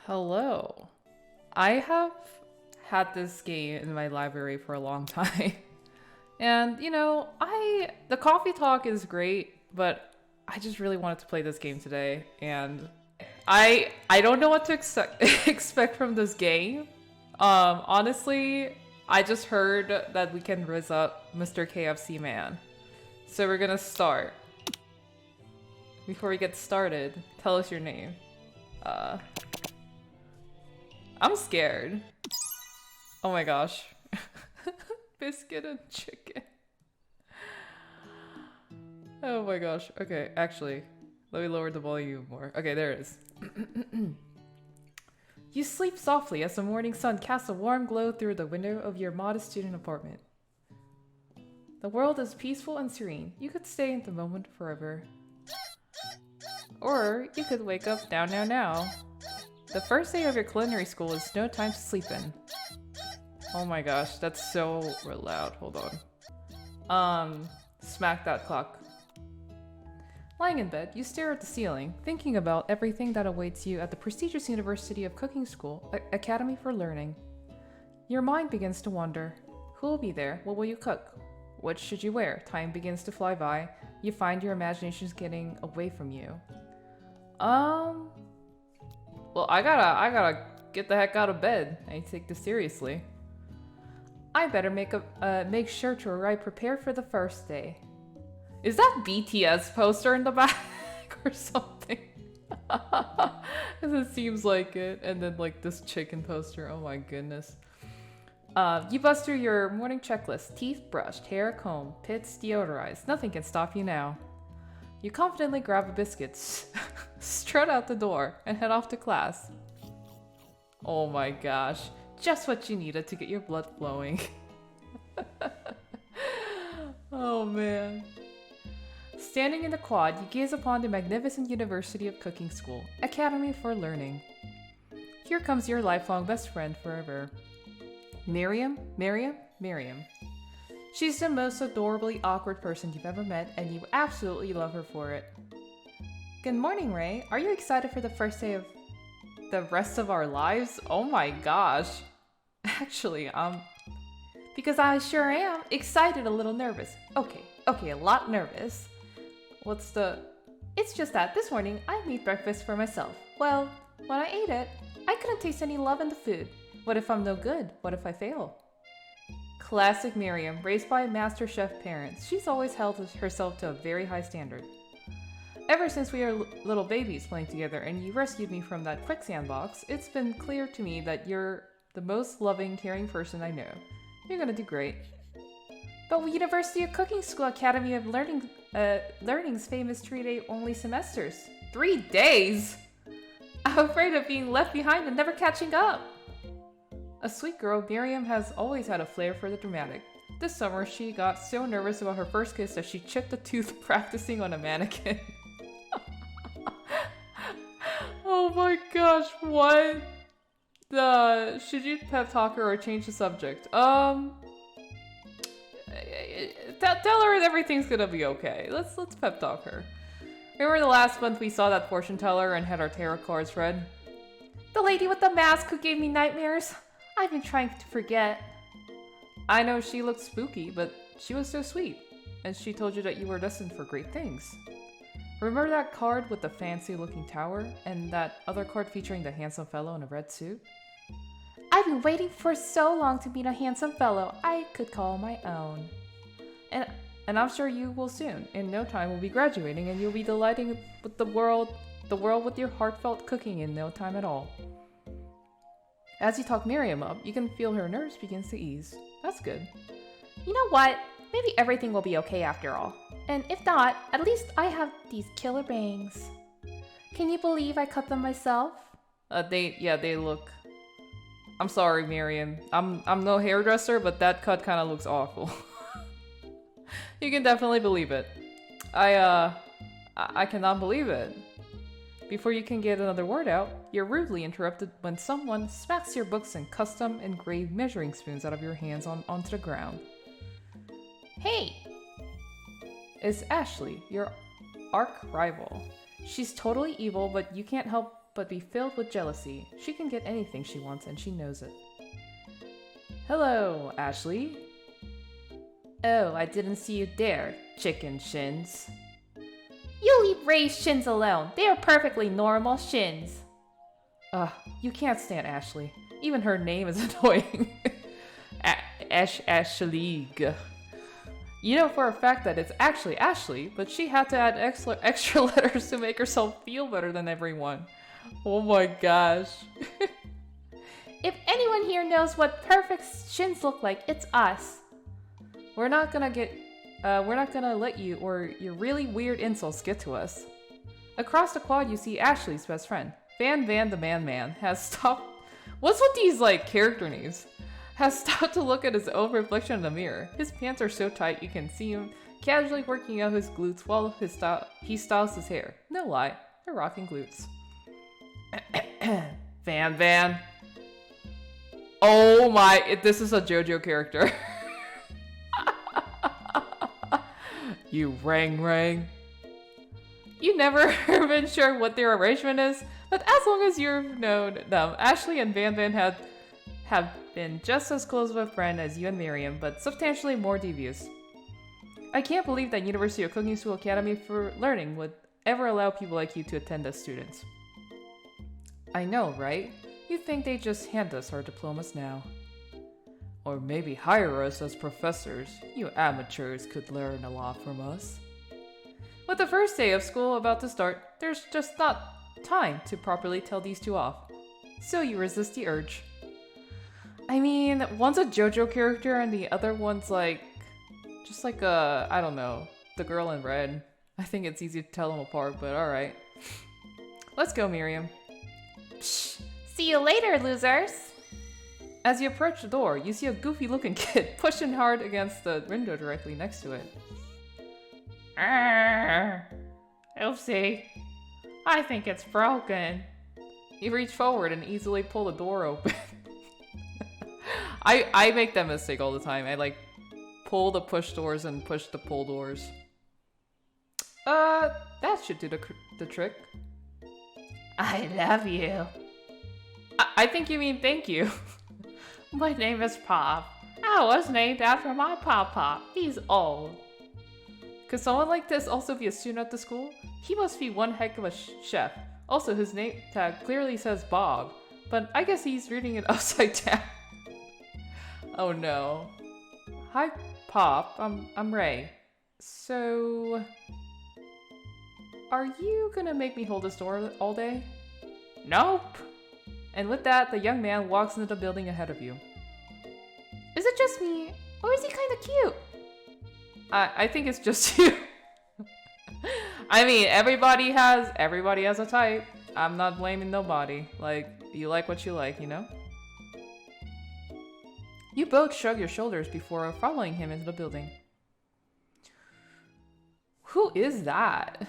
Hello. I have had this game in my library for a long time. And the coffee talk is great, but I just really wanted to play this game today and I don't know what to expect from this game. Honestly, I just heard that we can rizz up Mr. KFC Man. So we're gonna start. Before we get started, tell us your name. I'm scared. Oh my gosh. Biscuit and chicken. Oh my gosh. Okay, actually, let me lower the volume more. Okay, there it is. You sleep softly as the morning sun casts a warm glow through the window of your modest student apartment. The world is peaceful and serene. You could stay in the moment forever. Or you could wake up now. The first day of your culinary school is no time to sleep in. Oh my gosh, that's so loud. Hold on. Smack that clock. Lying in bed, you stare at the ceiling, thinking about everything that awaits you at the prestigious University of Cooking School, Academy for Learning. Your mind begins to wander. Who will be there? What will you cook? What should you wear? Time begins to fly by. You find your imagination's getting away from you. Well, I gotta get the heck out of bed. I take this seriously. I better make sure to arrive prepared for the first day. Is that BTS poster in the back or something? Because it seems like it. And then like this chicken poster. Oh my goodness. You bust through your morning checklist. Teeth brushed, hair combed, pits deodorized. Nothing can stop you now. You confidently grab a biscuit, strut out the door, and head off to class. Oh my gosh. Just what you needed to get your blood flowing. Oh man. Standing in the quad, you gaze upon the magnificent University of Cooking School, Academy for Learning. Here comes your lifelong best friend forever. Miriam. She's the most adorably awkward person you've ever met, and you absolutely love her for it. Good morning, Ray. Are you excited for the first day of the rest of our lives? Oh my gosh. Actually, because I sure am excited, a little nervous. Okay, a lot nervous. It's just that this morning I made breakfast for myself. Well, when I ate it, I couldn't taste any love in the food. What if I'm no good? What if I fail? Classic Miriam, raised by master chef parents. She's always held herself to a very high standard. Ever since we were little babies playing together and you rescued me from that quicksand box, it's been clear to me that you're the most loving, caring person I know. You're gonna do great. But University of Cooking School Academy of Learning's famous 3-day only semesters. 3 days? I'm afraid of being left behind and never catching up. A sweet girl, Miriam has always had a flair for the dramatic. This summer, she got so nervous about her first kiss that she chipped a tooth practicing on a mannequin. Oh my gosh, what? Should you pep talk her or change the subject? Tell her everything's gonna be okay. Let's pep talk her. Remember the last month we saw that fortune teller and had our tarot cards read? The lady with the mask who gave me nightmares? I've been trying to forget. I know she looked spooky, but she was so sweet. And she told you that you were destined for great things. Remember that card with the fancy-looking tower? And that other card featuring the handsome fellow in a red suit? I've been waiting for so long to meet a handsome fellow I could call my own. And I'm sure you will soon. In no time we'll be graduating and you'll be delighting with the world with your heartfelt cooking in no time at all. As you talk Miriam up, you can feel her nerves begins to ease. That's good. You know what? Maybe everything will be okay after all. And if not, at least I have these killer bangs. Can you believe I cut them myself? They look... I'm sorry, Miriam. I'm no hairdresser, but that cut kind of looks awful. You can definitely believe it. I cannot believe it. Before you can get another word out, you're rudely interrupted when someone smacks your books and custom engraved measuring spoons out of your hands onto the ground. Hey! It's Ashley, your arch rival. She's totally evil, but you can't help but be filled with jealousy. She can get anything she wants and she knows it. Hello, Ashley. Oh, I didn't see you there, chicken shins. You leave Ray's shins alone. They are perfectly normal shins. You can't stand Ashley. Even her name is annoying. Ashley. You know for a fact that it's actually Ashley, but she had to add extra letters to make herself feel better than everyone. Oh my gosh. If anyone here knows what perfect shins look like, it's us. We're not gonna let you or your really weird insults get to us. Across the quad, you see Ashley's best friend. Van the Man has stopped. What's with these character names? Has stopped to look at his own reflection in the mirror. His pants are so tight you can see him casually working out his glutes while he styles his hair. No lie, they're rocking glutes. Van. Oh my, this is a JoJo character. You rang. You never been sure what their arrangement is, but as long as you've known them, Ashley and Van have been just as close of a friend as you and Miriam, but substantially more devious. I can't believe that University of Cooking School Academy for Learning would ever allow people like you to attend as students. I know, right? You'd think they'd just hand us our diplomas now. Or maybe hire us as professors. You amateurs could learn a lot from us. With the first day of school about to start, there's just not time to properly tell these two off. So you resist the urge. I mean, one's a JoJo character and the other one's I don't know, the girl in red. I think it's easy to tell them apart, but alright. Let's go, Miriam. Psh, see you later, losers! As you approach the door, you see a goofy-looking kid pushing hard against the window directly next to it. Oopsie. I think it's broken. You reach forward and easily pull the door open. I make that mistake all the time. I pull the push doors and push the pull doors. That should do the trick. I love you. I think you mean thank you. My name is Pop. I was named after my Pop. He's old. Could someone like this also be a student at the school? He must be one heck of a chef. Also, his name tag clearly says Bob, but I guess he's reading it upside down. Oh no. Hi, Pop. I'm Ray. So, are you gonna make me hold this door all day? Nope. And with that, the young man walks into the building ahead of you. Is it just me, or is he kind of cute? I think it's just you. I mean, everybody has a type. I'm not blaming nobody. You like what you like, you know? You both shrug your shoulders before following him into the building. Who is that?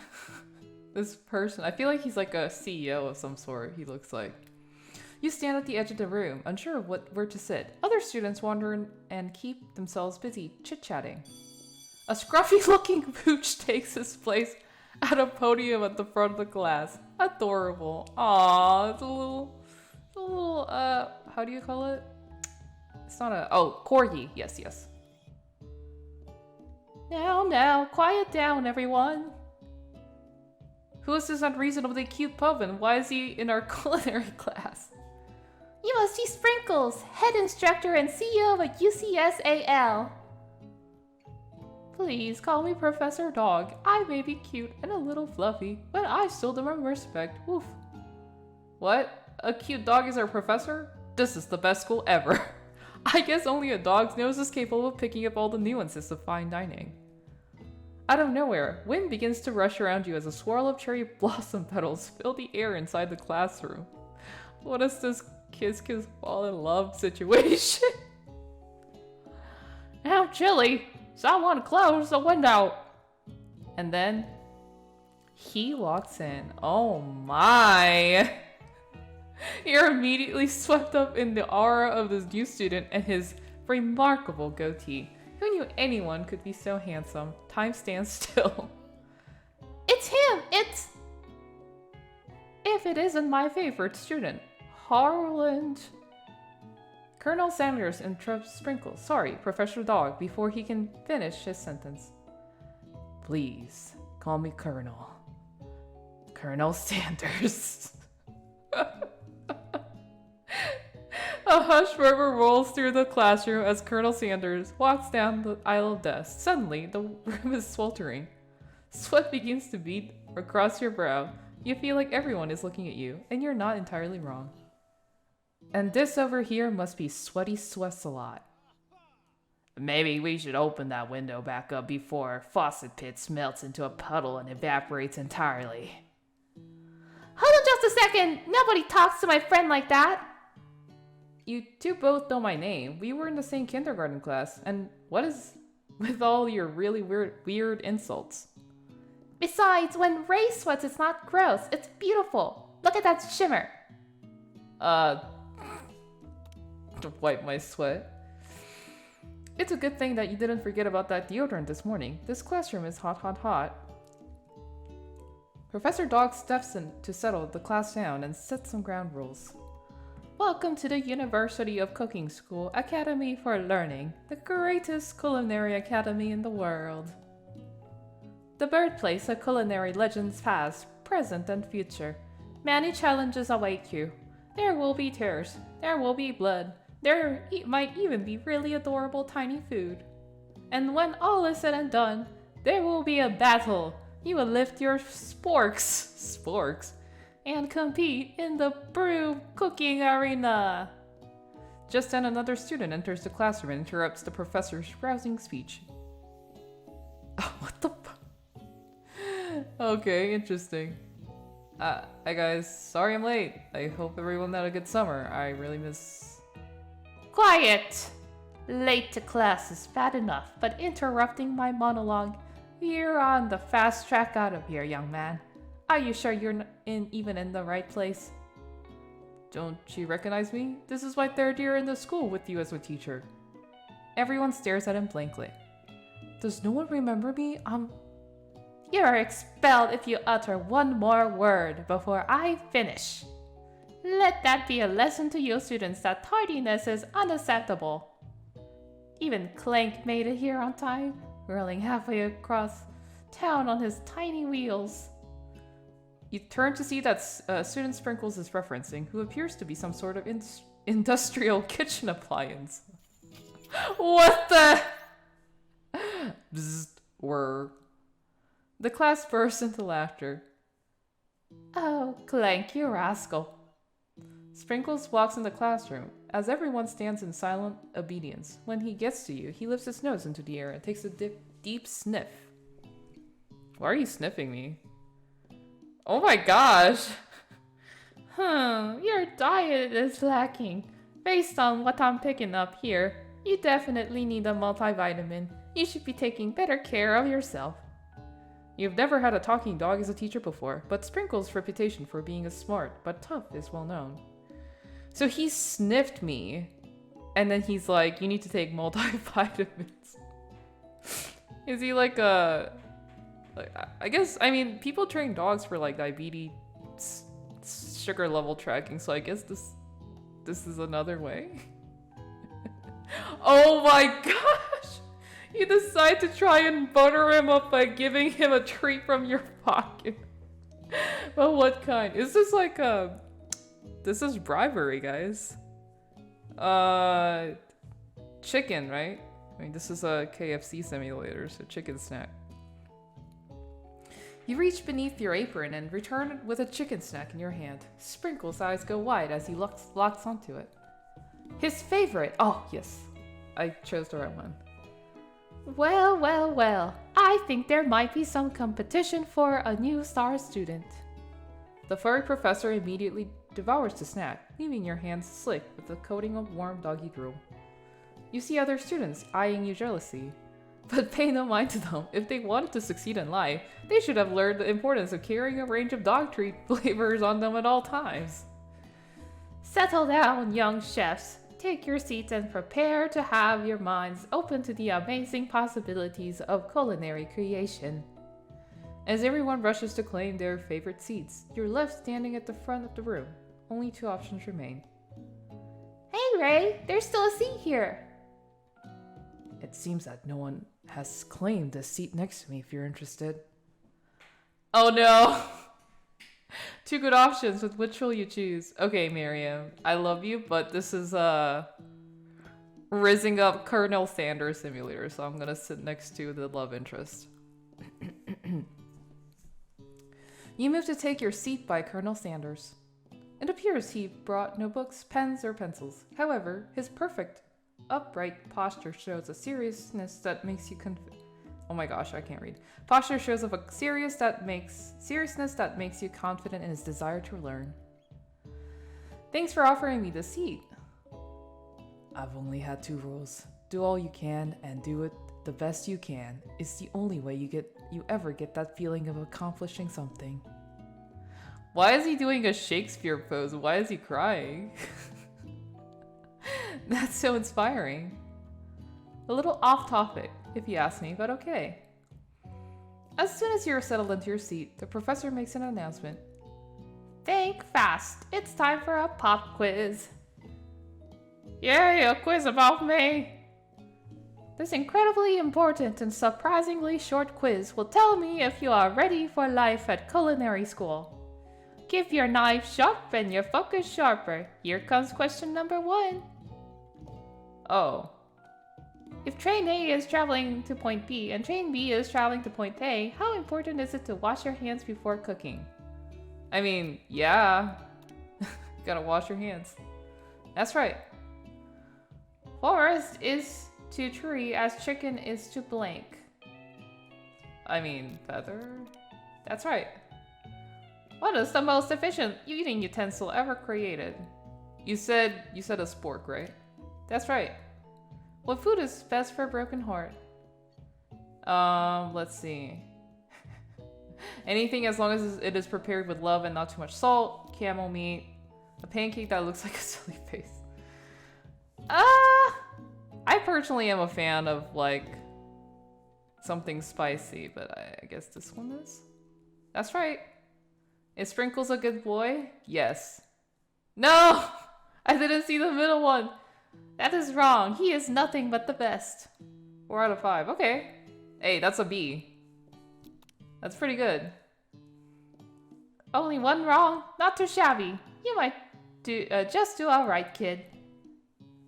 This person. I feel like he's like a CEO of some sort, he looks like. You stand at the edge of the room, unsure of where to sit. Other students wander and keep themselves busy chit-chatting. A scruffy-looking pooch takes his place at a podium at the front of the class. Adorable. Aww, it's a little, how do you call it? It's not corgi. Yes. Now, quiet down, everyone. Who is this unreasonably cute pup and why is he in our culinary class? You must be Sprinkles, head instructor and CEO of UCSAL. Please call me Professor Dog. I may be cute and a little fluffy, but I still demand respect. Woof. What? A cute dog is our professor? This is the best school ever. I guess only a dog's nose is capable of picking up all the nuances of fine dining. Out of nowhere, wind begins to rush around you as a swirl of cherry blossom petals fill the air inside the classroom. What is this kiss fall in love situation? How chilly! Someone to close the window! And then he walks in. Oh my! You're immediately swept up in the aura of this new student and his remarkable goatee. Who knew anyone could be so handsome? Time stands still. It's him! If if it isn't my favorite student, Harland. Colonel Sanders interrupts Sprinkles, sorry, Professor Dog, before he can finish his sentence. Please, call me Colonel. Colonel Sanders. A hush murmur rolls through the classroom as Colonel Sanders walks down the aisle of desks. Suddenly, the room is sweltering. Sweat begins to bead across your brow. You feel like everyone is looking at you, and you're not entirely wrong. And this over here must be Sweaty Sweats-a-Lot. Maybe we should open that window back up before faucet pits melts into a puddle and evaporates entirely. Hold on just a second! Nobody talks to my friend like that! You two both know my name. We were in the same kindergarten class, and what is with all your really weird insults? Besides, when Ray sweats, it's not gross. It's beautiful. Look at that shimmer. To wipe my sweat. It's a good thing that you didn't forget about that deodorant this morning. This classroom is hot, hot, hot. Professor Dog steps in to settle the class down and set some ground rules. Welcome to the University of Cooking School Academy for Learning, the greatest culinary academy in the world. The birthplace of culinary legends past, present, and future. Many challenges await you. There will be tears. There will be blood. There might even be really adorable tiny food. And when all is said and done, there will be a battle. You will lift your sporks, and compete in the brew cooking arena. Just then another student enters the classroom and interrupts the professor's rousing speech. Oh, what the Okay, interesting. Hi guys, sorry I'm late. I hope everyone had a good summer. I really miss... Quiet! Late to class is bad enough, but interrupting my monologue, you're on the fast track out of here, young man. Are you sure you're even in the right place? Don't you recognize me? This is my third year in the school with you as a teacher. Everyone stares at him blankly. Does no one remember me? You're expelled if you utter one more word before I finish. Let that be a lesson to you students that tardiness is unacceptable. Even Clank made it here on time, whirling halfway across town on his tiny wheels. You turn to see that student Sprinkles is referencing, who appears to be some sort of industrial kitchen appliance. What the? Bzzzt, whir. The class bursts into laughter. Oh, Clank, you rascal. Sprinkles walks in the classroom, as everyone stands in silent obedience. When he gets to you, he lifts his nose into the air and takes a deep sniff. Why are you sniffing me? Oh my gosh! Your diet is lacking. Based on what I'm picking up here, you definitely need a multivitamin. You should be taking better care of yourself. You've never had a talking dog as a teacher before, but Sprinkles' reputation for being a smart but tough is well known. So he sniffed me, and then he's like, you need to take multivitamins. Is he like a... I guess, I mean, people train dogs for like diabetes, sugar level tracking, so I guess this is another way. Oh my gosh! You decide to try and butter him up by giving him a treat from your pocket. But what kind? Is this like a... This is bribery, guys. Chicken, right? I mean, this is a KFC simulator, so chicken snack. You reach beneath your apron and return with a chicken snack in your hand. Sprinkles' eyes go wide as he locks onto it. His favorite! Oh, yes. I chose the right one. Well, well, well. I think there might be some competition for a new star student. The furry professor immediately devours the snack, leaving your hands slick with a coating of warm doggy drool. You see other students eyeing you jealously. But pay no mind to them. If they wanted to succeed in life, they should have learned the importance of carrying a range of dog treat flavors on them at all times. Settle down, young chefs. Take your seats and prepare to have your minds open to the amazing possibilities of culinary creation. As everyone rushes to claim their favorite seats, you're left standing at the front of the room. Only 2 options remain. Hey Ray, there's still a seat here. It seems that no one has claimed the seat next to me if you're interested. Oh no! 2 good options, with which will you choose? Okay, Miriam, I love you, but this is rizzing up Colonel Sanders simulator, so I'm gonna sit next to the love interest. You move to take your seat by Colonel Sanders. It appears he brought no books, pens, or pencils. However, his perfect, upright posture shows a seriousness that makes you oh my gosh, I can't read. Posture shows of a seriousness that makes you confident in his desire to learn. Thanks for offering me the seat. I've only had 2 rules. Do all you can and do it the best you can. It's the only way you ever get that feeling of accomplishing something. Why is he doing a Shakespeare pose? Why is he crying? That's so inspiring. A little off topic, if you ask me, but okay. As soon as you're settled into your seat, the professor makes an announcement. Think fast. It's time for a pop quiz. Yay, a quiz about me. This incredibly important and surprisingly short quiz will tell me if you are ready for life at culinary school. Keep your knife sharp and your focus sharper. Here comes question number 1. Oh. If train A is traveling to point B and train B is traveling to point A, how important is it to wash your hands before cooking? I mean, yeah. You gotta wash your hands. That's right. Forest is to tree as chicken is to blank. I mean, feather? That's right. What is the most efficient eating utensil ever created? You said a spork, right? That's right. What food is best for a broken heart? Let's see. Anything as long as it is prepared with love and not too much salt, camel meat, a pancake that looks like a silly face. I personally am a fan of, like, something spicy, but I guess this one is? That's right. Is Sprinkles a good boy? Yes. No! I didn't see the middle one. That is wrong. He is nothing but the best. 4 out of 5. Okay. Hey, that's a B. That's pretty good. Only 1 wrong. Not too shabby. You might just do alright, kid.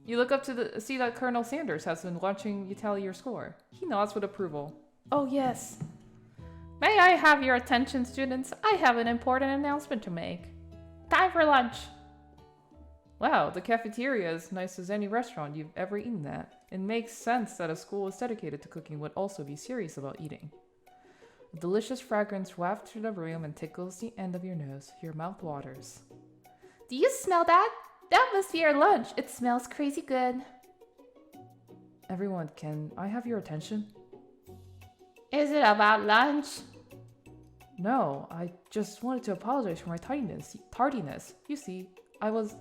You look up to see that Colonel Sanders has been watching you tally your score. He nods with approval. Oh yes. May I have your attention, students? I have an important announcement to make. Time for lunch. Wow, the cafeteria is nice as any restaurant you've ever eaten at. It makes sense that a school is dedicated to cooking would also be serious about eating. A delicious fragrance wafts through the room and tickles the end of your nose. Your mouth waters. Do you smell that? That must be your lunch. It smells crazy good. Everyone, can I have your attention? Is it about lunch? No, I just wanted to apologize for my tardiness. You see, I was...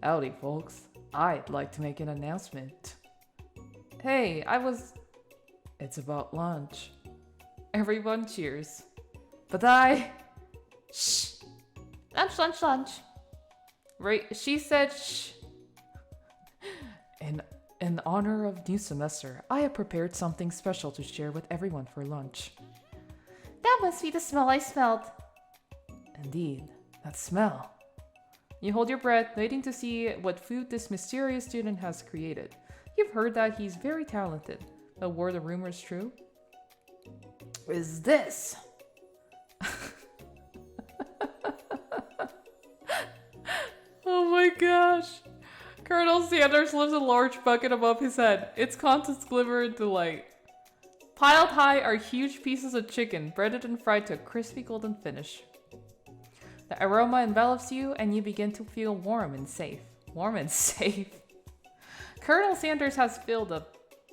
Howdy, folks. I'd like to make an announcement. Hey, It's about lunch. Everyone cheers. But Shh! Lunch, lunch, lunch. Right, she said shh. In honor of new semester, I have prepared something special to share with everyone for lunch. That must be the smell I smelled. Indeed, that smell. You hold your breath, waiting to see what food this mysterious student has created. You've heard that he's very talented, but were the rumors true? Is this? Oh my gosh. Colonel Sanders lifts a large bucket above his head. Its contents glimmer in delight. Piled high are huge pieces of chicken, breaded and fried to a crispy golden finish. The aroma envelops you, and you begin to feel warm and safe. Warm and safe? Colonel Sanders has filled a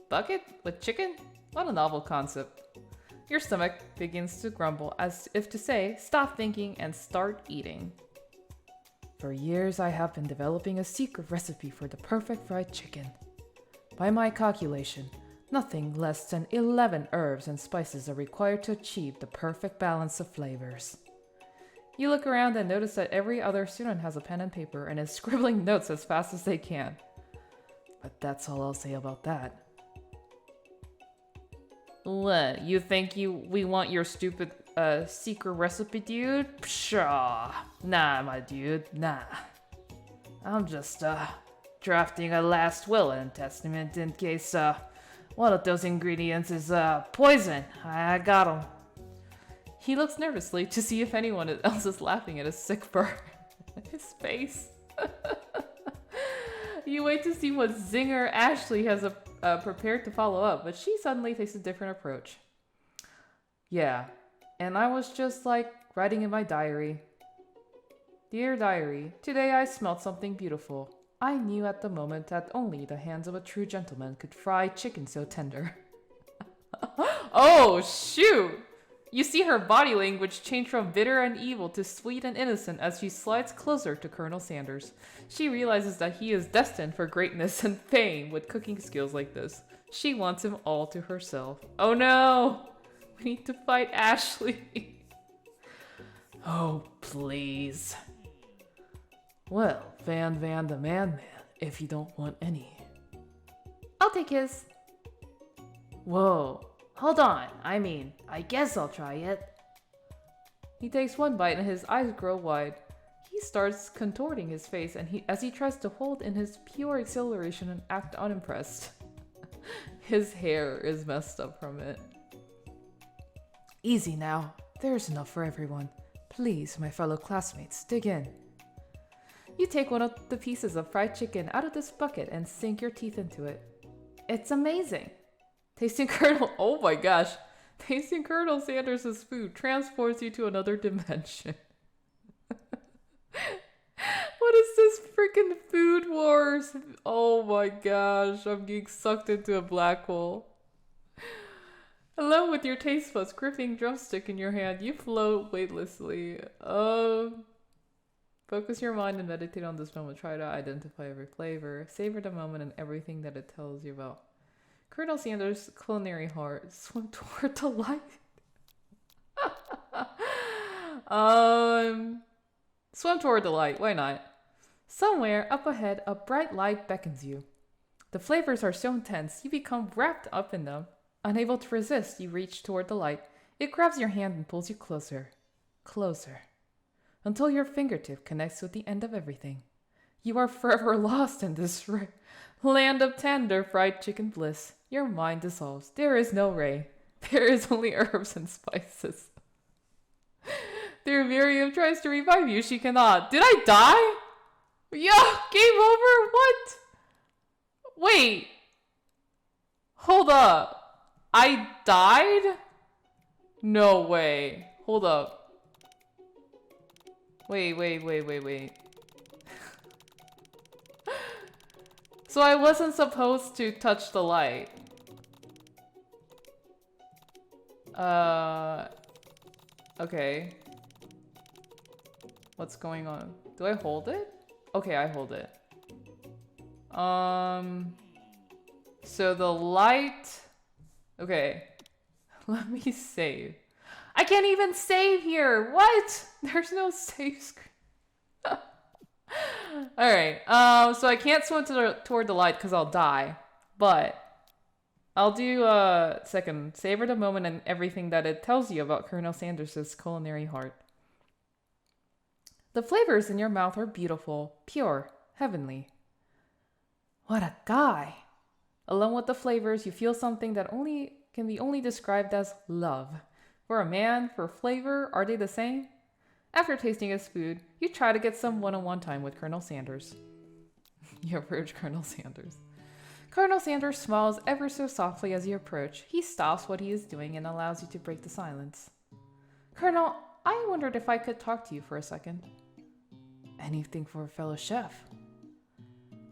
bucket with chicken? What a novel concept. Your stomach begins to grumble, as if to say, stop thinking and start eating. For years, I have been developing a secret recipe for the perfect fried chicken. By my calculation, Nothing less than 11 herbs and spices are required to achieve the perfect balance of flavors. You look around and notice that every other student has a pen and paper and is scribbling notes as fast as they can. But that's all I'll say about that. What, you think we want your stupid secret recipe, dude? Pshaw. Nah, my dude, nah. I'm just drafting a last will and testament in case one of those ingredients is poison. I got him. He looks nervously to see if anyone else is laughing at his sick burn. His face. You wait to see what zinger Ashley has prepared to follow up, but she suddenly takes a different approach. Yeah, and I was just like writing in my diary. Dear diary, today I smelled something beautiful. I knew at the moment that only the hands of a true gentleman could fry chicken so tender. Oh, shoot! You see her body language change from bitter and evil to sweet and innocent as she slides closer to Colonel Sanders. She realizes that he is destined for greatness and fame with cooking skills like this. She wants him all to herself. Oh no! We need to fight Ashley. Oh, please. Well, Van the Man, if you don't want any. I'll take his. Whoa. Hold on, I guess I'll try it. He takes one bite and his eyes grow wide. He starts contorting his face as he tries to hold in his pure exhilaration and act unimpressed. His hair is messed up from it. Easy now, there's enough for everyone. Please, my fellow classmates, dig in. You take one of the pieces of fried chicken out of this bucket and sink your teeth into it. It's amazing. Tasting oh my gosh. Tasting Colonel Sanders' food transports you to another dimension. What is this freaking food wars? Oh my gosh, I'm getting sucked into a black hole. Alone with your taste buds gripping drumstick in your hand, you float weightlessly. Focus your mind and meditate on this moment. Try to identify every flavor. Savor the moment and everything that it tells you about. Colonel Sanders' culinary heart swim toward the light. Swim toward the light. Why not? Somewhere up ahead, a bright light beckons you. The flavors are so intense, you become wrapped up in them. Unable to resist, you reach toward the light. It grabs your hand and pulls you closer. Closer. Until your fingertip connects with the end of everything. You are forever lost in this land of tender fried chicken bliss. Your mind dissolves. There is no Ray. There is only herbs and spices. Dear Miriam tries to revive you. She cannot. Did I die? Yeah, game over? What? Wait. Hold up. I died? No way. Hold up. Wait. So I wasn't supposed to touch the light. Okay. What's going on? Do I hold it? Okay, I hold it. So the light... Okay. Let me save. I can't even save here! What? There's no save screen. Alright, so I can't swim toward the light because I'll die. But I'll do second. Savor the moment and everything that it tells you about Colonel Sanders' culinary heart. The flavors in your mouth are beautiful, pure, heavenly. What a guy! Along with the flavors, you feel something that can be only described as love. For a man, for flavor, are they the same? After tasting his food, you try to get some one-on-one time with Colonel Sanders. You approach Colonel Sanders. Colonel Sanders smiles ever so softly as you approach. He stops what he is doing and allows you to break the silence. Colonel, I wondered if I could talk to you for a second. Anything for a fellow chef.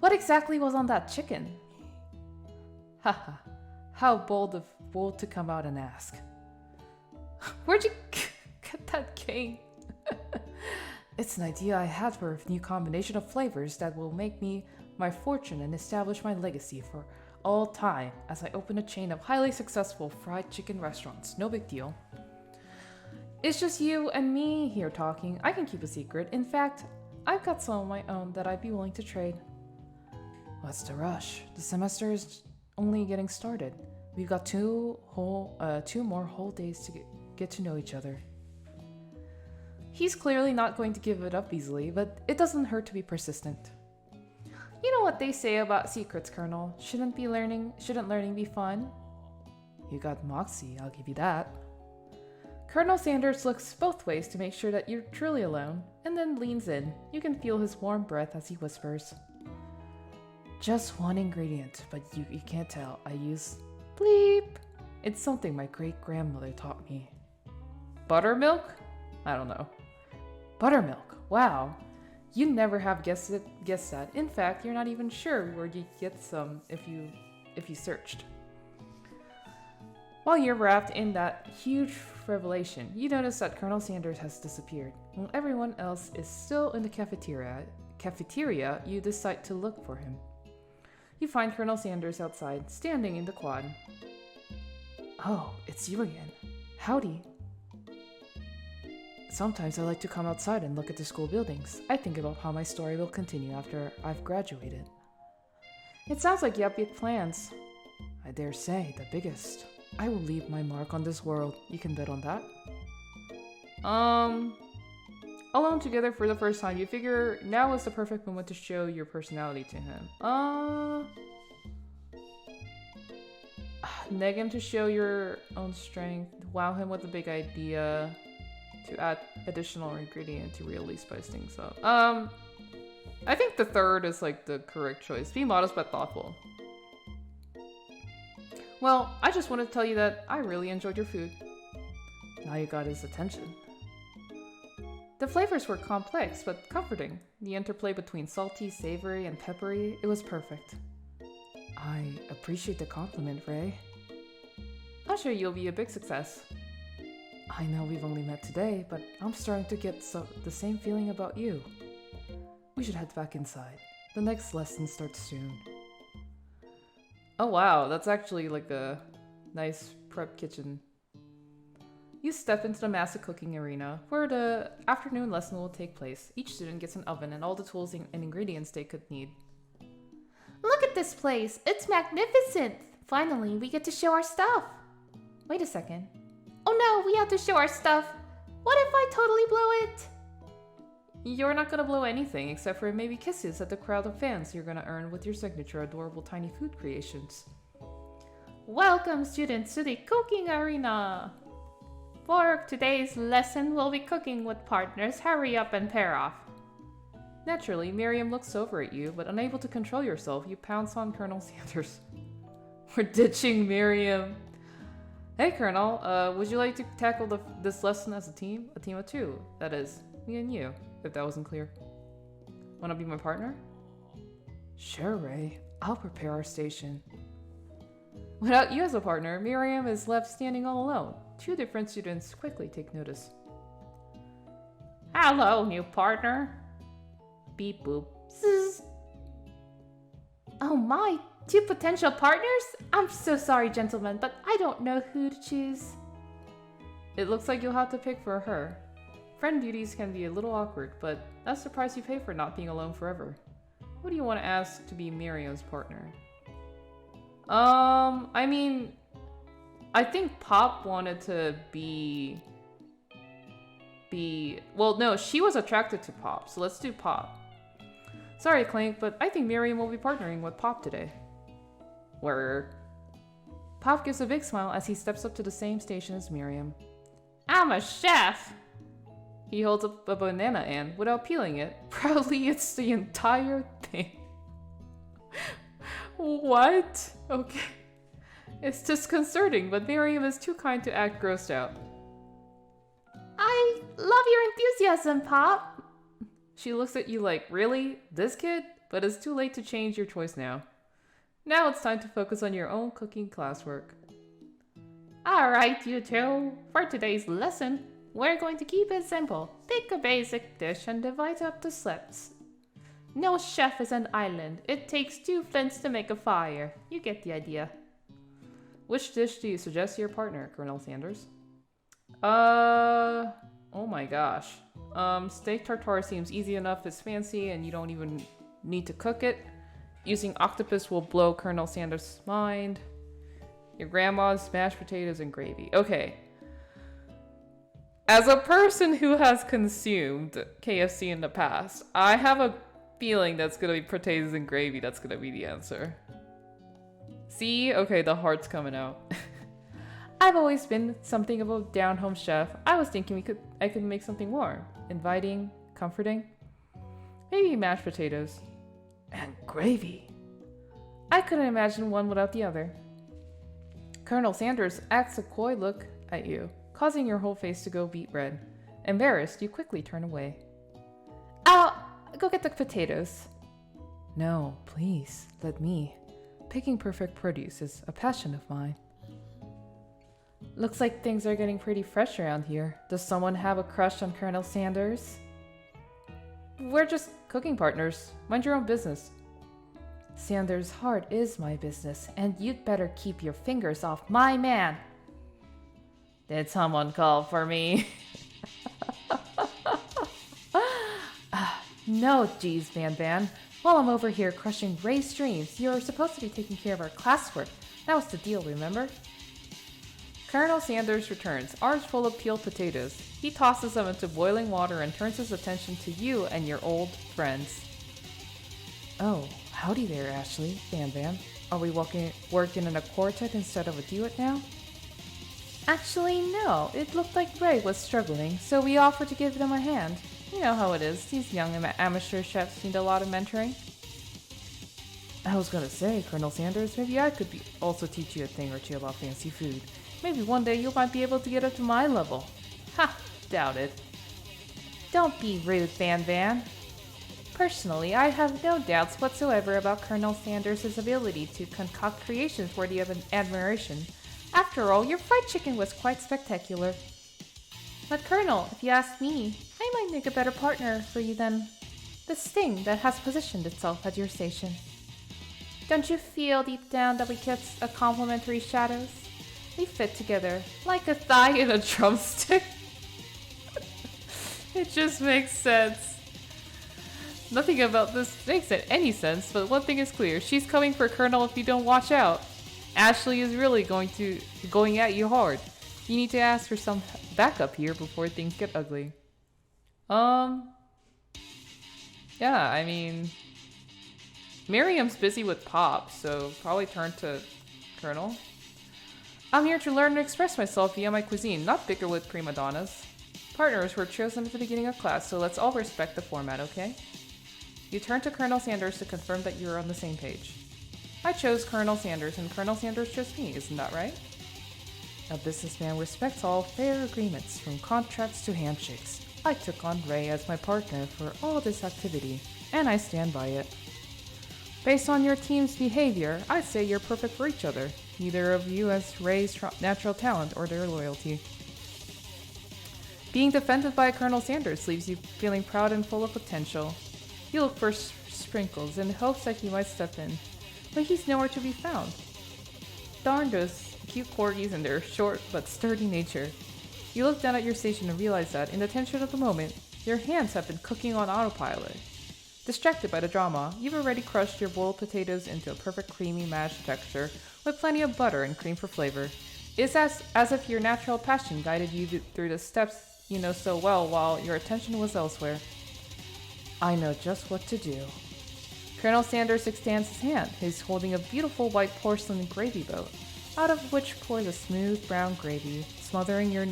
What exactly was on that chicken? Haha, how bold to come out and ask. Where'd you get that cane? It's an idea I had for a new combination of flavors that will make me my fortune and establish my legacy for all time as I open a chain of highly successful fried chicken restaurants. No big deal. It's just you and me here talking. I can keep a secret. In fact, I've got some of my own that I'd be willing to trade. What's the rush? The semester is only getting started. We've got two more whole days to get to know each other. He's clearly not going to give it up easily, but it doesn't hurt to be persistent. You know what they say about secrets, Colonel? Shouldn't learning be fun? You got moxie, I'll give you that. Colonel Sanders looks both ways to make sure that you're truly alone, and then leans in. You can feel his warm breath as he whispers. Just one ingredient, but you can't tell. I use bleep. It's something my great-grandmother taught me. Buttermilk? I don't know. Buttermilk. Wow. You never have guessed that. In fact, you're not even sure where you'd get some if you searched. While you're wrapped in that huge revelation, you notice that Colonel Sanders has disappeared. While everyone else is still in the cafeteria, you decide to look for him. You find Colonel Sanders outside, standing in the quad. Oh, it's you again. Howdy. Sometimes I like to come outside and look at the school buildings. I think about how my story will continue after I've graduated. It sounds like you have big plans. I dare say, the biggest. I will leave my mark on this world. You can bet on that. Alone together for the first time, you figure now is the perfect moment to show your personality to him. Neg him to show your own strength. Wow him with a big idea. To add additional ingredient to really spice things up. I think the third is like the correct choice. Be modest but thoughtful. Well, I just wanted to tell you that I really enjoyed your food. Now you got his attention. The flavors were complex but comforting. The interplay between salty, savory, and peppery, it was perfect. I appreciate the compliment, Ray. I'm sure you'll be a big success. I know we've only met today, but I'm starting to get the same feeling about you. We should head back inside. The next lesson starts soon. Oh wow, that's actually like a nice prep kitchen. You step into the massive cooking arena, where the afternoon lesson will take place. Each student gets an oven and all the tools and ingredients they could need. Look at this place! It's magnificent! Finally, we get to show our stuff! Wait a second. Oh no, we have to show our stuff! What if I totally blow it? You're not gonna blow anything except for maybe kisses at the crowd of fans you're gonna earn with your signature adorable tiny food creations. Welcome students to the cooking arena! For today's lesson, we'll be cooking with partners. Hurry up and pair off. Naturally, Miriam looks over at you, but unable to control yourself, you pounce on Colonel Sanders. We're ditching Miriam. Hey Colonel, would you like to tackle this lesson as a team? A team of two, that is, me and you, if that wasn't clear. Wanna be my partner? Sure, Ray. I'll prepare our station. Without you as a partner, Miriam is left standing all alone. Two different students quickly take notice. Hello, new partner. Beep boop. Zzz. Oh my, two potential partners? I'm so sorry, gentlemen, but I don't know who to choose. It looks like you'll have to pick for her. Friend duties can be a little awkward, but that's the price you pay for not being alone forever. Who do you want to ask to be Miriam's partner? I mean, I think Pop wanted to be... Well, no, she was attracted to Pop, so let's do Pop. Sorry, Clink, but I think Miriam will be partnering with Pop today. Word. Pop gives a big smile as he steps up to the same station as Miriam. I'm a chef! He holds up a banana and, without peeling it, proudly eats the entire thing. What? Okay. It's disconcerting, but Miriam is too kind to act grossed out. I love your enthusiasm, Pop! She looks at you like, really? This kid? But it's too late to change your choice now. Now it's time to focus on your own cooking classwork. Alright, you two. For today's lesson, we're going to keep it simple. Pick a basic dish and divide up the steps. No chef is an island. It takes 2 flints to make a fire. You get the idea. Which dish do you suggest to your partner, Colonel Sanders? Oh my gosh. Steak tartare seems easy enough, it's fancy, and you don't even need to cook it. Using octopus will blow Colonel Sanders' mind. Your grandma's mashed potatoes and gravy. Okay. As a person who has consumed KFC in the past, I have a feeling that's gonna be potatoes and gravy that's gonna be the answer. See? Okay, the heart's coming out. I've always been something of a down-home chef. I was thinking I could make something warm, inviting, comforting. Maybe mashed potatoes. And gravy. I couldn't imagine one without the other. Colonel Sanders acts a coy look at you, causing your whole face to go beet red. Embarrassed, you quickly turn away. I'll go get the potatoes. No, please, let me. Picking perfect produce is a passion of mine. Looks like things are getting pretty fresh around here. Does someone have a crush on Colonel Sanders? We're just cooking partners. Mind your own business. Sanders' heart is my business, and you'd better keep your fingers off my man. Did someone call for me? No, geez, Van. While I'm over here crushing Ray's dreams, you're supposed to be taking care of our classwork. That was the deal, remember? Colonel Sanders returns, arms full of peeled potatoes. He tosses them into boiling water and turns his attention to you and your old friends. Oh, howdy there, Ashley, Van. Are we working in a quartet instead of a duet now? Actually, no. It looked like Ray was struggling, so we offered to give them a hand. You know how it is. These young amateur chefs need a lot of mentoring. I was gonna say, Colonel Sanders, maybe I could also teach you a thing or two about fancy food. Maybe one day you might be able to get up to my level. Ha! Doubt it. Don't be rude, Van. Personally, I have no doubts whatsoever about Colonel Sanders' ability to concoct creations worthy of admiration. After all, your fried chicken was quite spectacular. But Colonel, if you ask me, I might make a better partner for you than this thing that has positioned itself at your station. Don't you feel deep down that we cast a complementary shadows? We fit together like a thigh and a drumstick. It just makes sense. Nothing about this makes any sense, but one thing is clear. She's coming for Colonel if you don't watch out. Ashley is really going at you hard. You need to ask for some backup here before things get ugly. Yeah, I mean, Miriam's busy with Pop, so probably turn to Colonel. I'm here to learn and express myself via my cuisine, not bicker with prima donnas. Partners were chosen at the beginning of class, so let's all respect the format, okay? You turn to Colonel Sanders to confirm that you're on the same page. I chose Colonel Sanders, and Colonel Sanders chose me, isn't that right? A businessman respects all fair agreements, from contracts to handshakes. I took on Ray as my partner for all this activity, and I stand by it. Based on your team's behavior, I'd say you're perfect for each other. Neither of you has Ray's natural talent or their loyalty. Being defended by Colonel Sanders leaves you feeling proud and full of potential. You look for Sprinkles in hopes that he might step in, but he's nowhere to be found. Darn those cute corgis and their short but sturdy nature. You look down at your station and realize that, in the tension of the moment, your hands have been cooking on autopilot. Distracted by the drama, you've already crushed your boiled potatoes into a perfect creamy mashed texture with plenty of butter and cream for flavor. It's as if your natural passion guided you through the steps you know so well while your attention was elsewhere. I know just what to do. Colonel Sanders extends his hand. He's holding a beautiful white porcelain gravy boat, out of which pours a smooth brown gravy, smothering your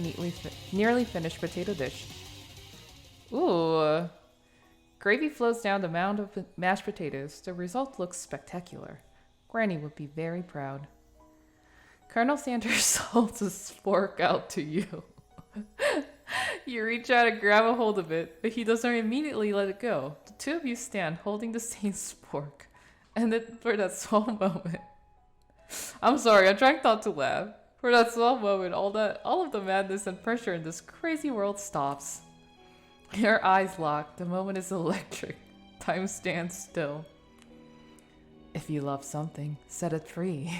nearly finished potato dish. Ooh. Gravy flows down the mound of mashed potatoes. The result looks spectacular. Granny would be very proud. Colonel Sanders holds his fork out to you. You reach out and grab a hold of it, but he doesn't immediately let it go. The two of you stand holding the same spork. And then for that small moment... I'm sorry, I'm trying not to laugh. For that small moment, all of the madness and pressure in this crazy world stops. Your eyes lock. The moment is electric. Time stands still. If you love something, set it free.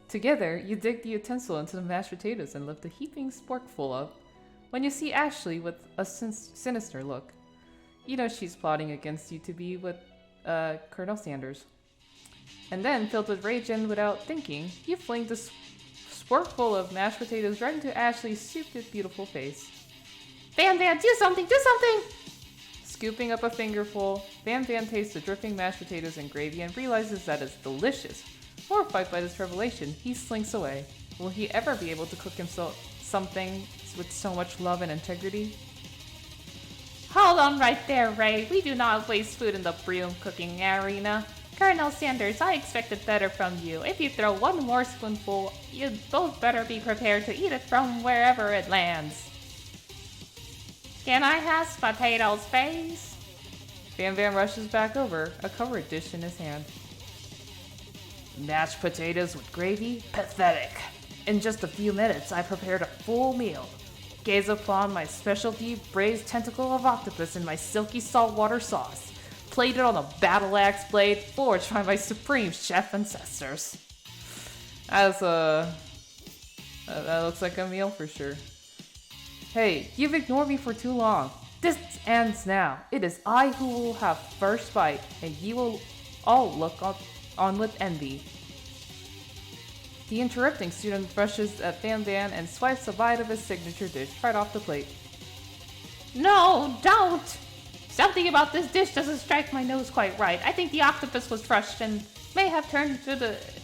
Together, you dig the utensil into the mashed potatoes and lift a heaping sporkful up. When you see Ashley with a sinister look, you know she's plotting against you to be with Colonel Sanders. And then, filled with rage and without thinking, you fling the sporkful of mashed potatoes right into Ashley's stupid, beautiful face. Van Van, do something! Do something! Scooping up a fingerful, Van Van tastes the dripping mashed potatoes and gravy and realizes that it's delicious. Horrified by this revelation, he slinks away. Will he ever be able to cook himself something with so much love and integrity? Hold on right there, Ray. We do not waste food in the broom cooking arena. Colonel Sanders, I expected better from you. If you throw one more spoonful, you'd both better be prepared to eat it from wherever it lands. Can I have potatoes, please? Van Van rushes back over, a covered dish in his hand. Mashed potatoes with gravy? Pathetic. In just a few minutes, I prepared a full meal. Gaze upon my specialty braised tentacle of octopus in my silky saltwater sauce, plated on a battle axe blade forged by my supreme chef ancestors. That looks like a meal for sure. Hey, you've ignored me for too long. This ends now. It is I who will have first bite, and you will all look on with envy. The interrupting student rushes at Van Van and swipes a bite of his signature dish right off the plate. No, don't! Something about this dish doesn't strike my nose quite right. I think the octopus was crushed and may have turned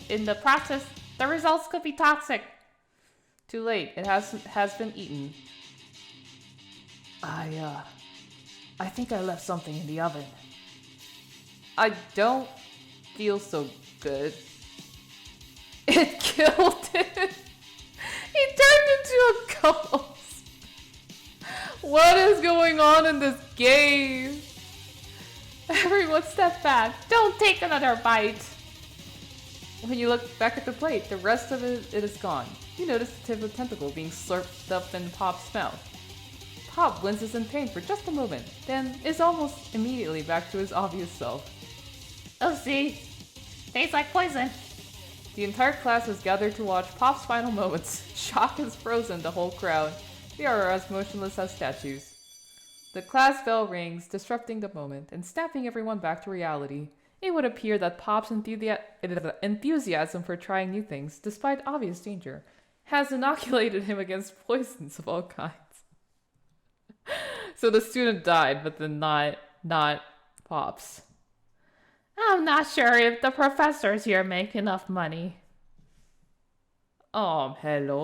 in the process. The results could be toxic. Too late. It has been eaten. I think I left something in the oven. I don't feel so good. It killed it. He turned into a ghost. What is going on in this game? Everyone step back. Don't take another bite. When you look back at the plate, the rest of it is gone. You notice the tip of a tentacle being slurped up in Pop's mouth. Pop winces in pain for just a moment, then is almost immediately back to his obvious self. Oh, see? Tastes like poison. The entire class is gathered to watch Pop's final moments. Shock has frozen the whole crowd. They are as motionless as statues. The class bell rings, disrupting the moment and snapping everyone back to reality. It would appear that Pop's enthusiasm for trying new things, despite obvious danger, has inoculated him against poisons of all kinds. So the student died, but then not Pops. I'm not sure if the professors here make enough money. Hello.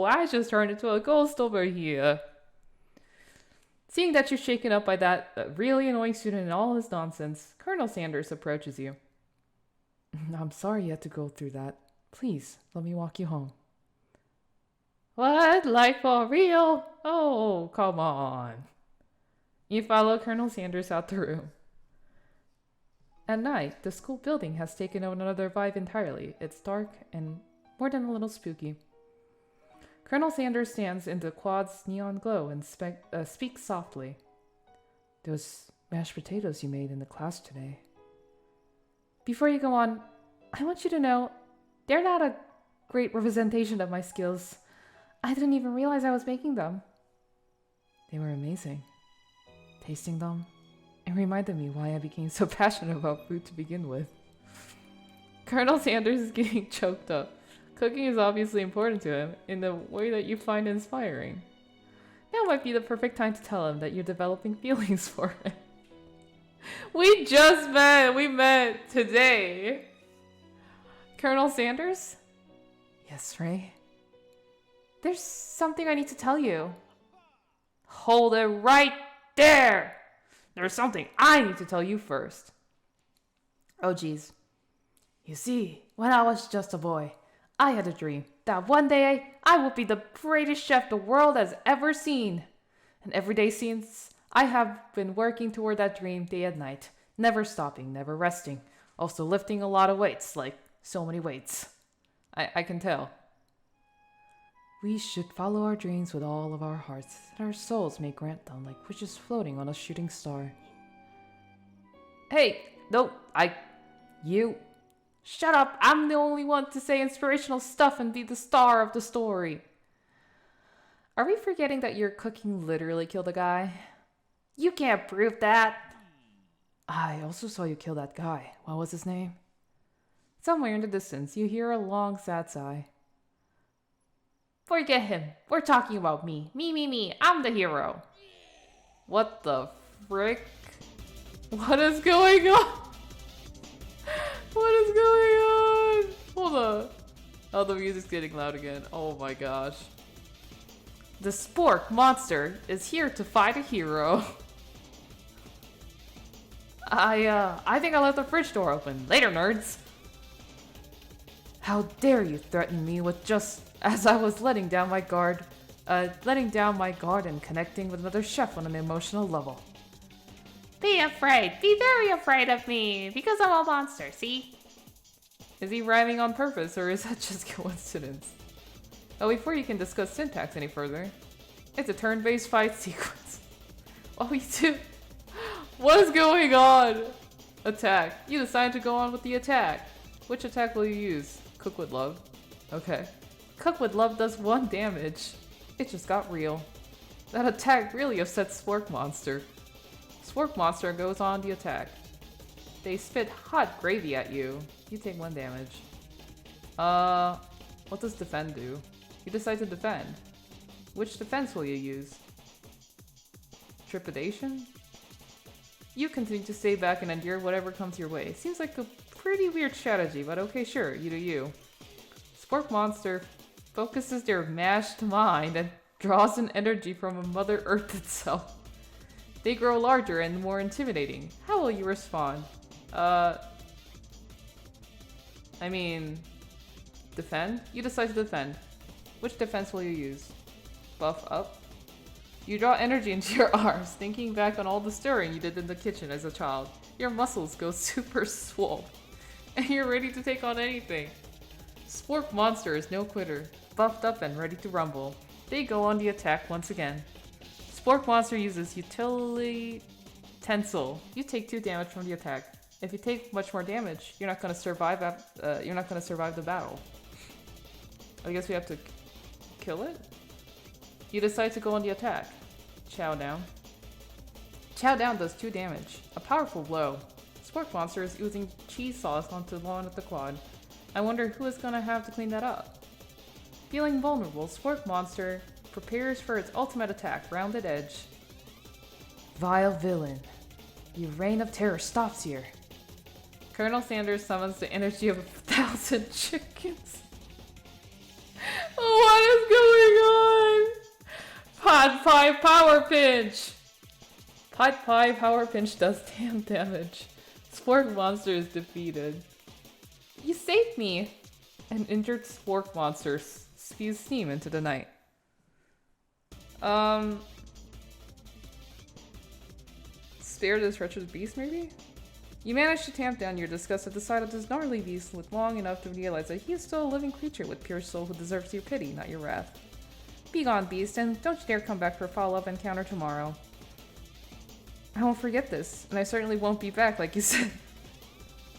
I just turned into a ghost over here. Seeing that you're shaken up by that really annoying student and all his nonsense, Colonel Sanders approaches you. I'm sorry you had to go through that. Please, let me walk you home. What? Like for real? Oh, come on. You follow Colonel Sanders out the room. At night, the school building has taken on another vibe entirely. It's dark and more than a little spooky. Colonel Sanders stands in the quad's neon glow and speaks softly. Those mashed potatoes you made in the class today. Before you go on, I want you to know they're not a great representation of my skills. I didn't even realize I was making them. They were amazing. Tasting them, it reminded me why I became so passionate about food to begin with. Colonel Sanders is getting choked up. Cooking is obviously important to him in the way that you find inspiring. Now might be the perfect time to tell him that you're developing feelings for him. We just met! We met today! Colonel Sanders? Yes, Ray? There's something I need to tell you. Hold it right there! There's something I need to tell you first. Oh, geez. You see, when I was just a boy, I had a dream that one day I would be the greatest chef the world has ever seen. And every day since, I have been working toward that dream day and night, never stopping, never resting, also lifting a lot of weights, like so many weights. I can tell. We should follow our dreams with all of our hearts, that our souls may grant them like wishes floating on a shooting star. Hey, no, you. Shut up, I'm the only one to say inspirational stuff and be the star of the story. Are we forgetting that your cooking literally killed a guy? You can't prove that. I also saw you kill that guy. What was his name? Somewhere in the distance, you hear a long, sad sigh. Forget him. We're talking about me. Me. I'm the hero. What the frick? What is going on? What is going on? Hold on. Oh, the music's getting loud again. Oh my gosh. The spork monster is here to fight a hero. I think I left the fridge door open. Later, nerds. How dare you threaten me with just as I was letting down my guard and connecting with another chef on an emotional level. Be afraid. Be very afraid of me, because I'm a monster, see? Is he rhyming on purpose, or is that just coincidence? Oh, before you can discuss syntax any further, it's a turn-based fight sequence. Oh, you do? What is going on? Attack. You decided to go on with the attack. Which attack will you use? Cook with love. Okay. Cook with love does 1 damage. It just got real. That attack really upsets Spork Monster. Spork Monster goes on the attack. They spit hot gravy at you. You take 1 damage. What does defend do? You decide to defend. Which defense will you use? Trepidation? You continue to stay back and endure whatever comes your way. Seems like a pretty weird strategy, but okay, sure, you do you. Spork Monster focuses their mashed mind and draws an energy from a Mother Earth itself. They grow larger and more intimidating. How will you respond? I mean, defend? You decide to defend. Which defense will you use? Buff up? You draw energy into your arms, thinking back on all the stirring you did in the kitchen as a child. Your muscles go super swole, and you're ready to take on anything. Spork Monster is no quitter, buffed up and ready to rumble. They go on the attack once again. Spork Monster uses Utility Tensile. You take 2 damage from the attack. If you take much more damage, you're not gonna survive. You're not gonna survive the battle. I guess we have to kill it. You decide to go on the attack. Chow down. Chow down does 2 damage. A powerful blow. Spork Monster is oozing cheese sauce onto the lawn at the quad. I wonder who is gonna have to clean that up. Feeling vulnerable, Spork Monster prepares for its ultimate attack, Rounded Edge. Vile villain. Your reign of terror stops here. Colonel Sanders summons the energy of 1,000 chickens. What is going on? Pot Pie Power Pinch! Pot Pie Power Pinch does damn damage. Spork Monster is defeated. You saved me! An injured Spork Monster spews steam into the night. Spare this wretched beast, maybe? You manage to tamp down your disgust at the sight of this gnarly beast with long enough to realize that he is still a living creature with pure soul who deserves your pity, not your wrath. Be gone, beast, and don't you dare come back for a follow-up encounter tomorrow. I won't forget this, and I certainly won't be back like you said.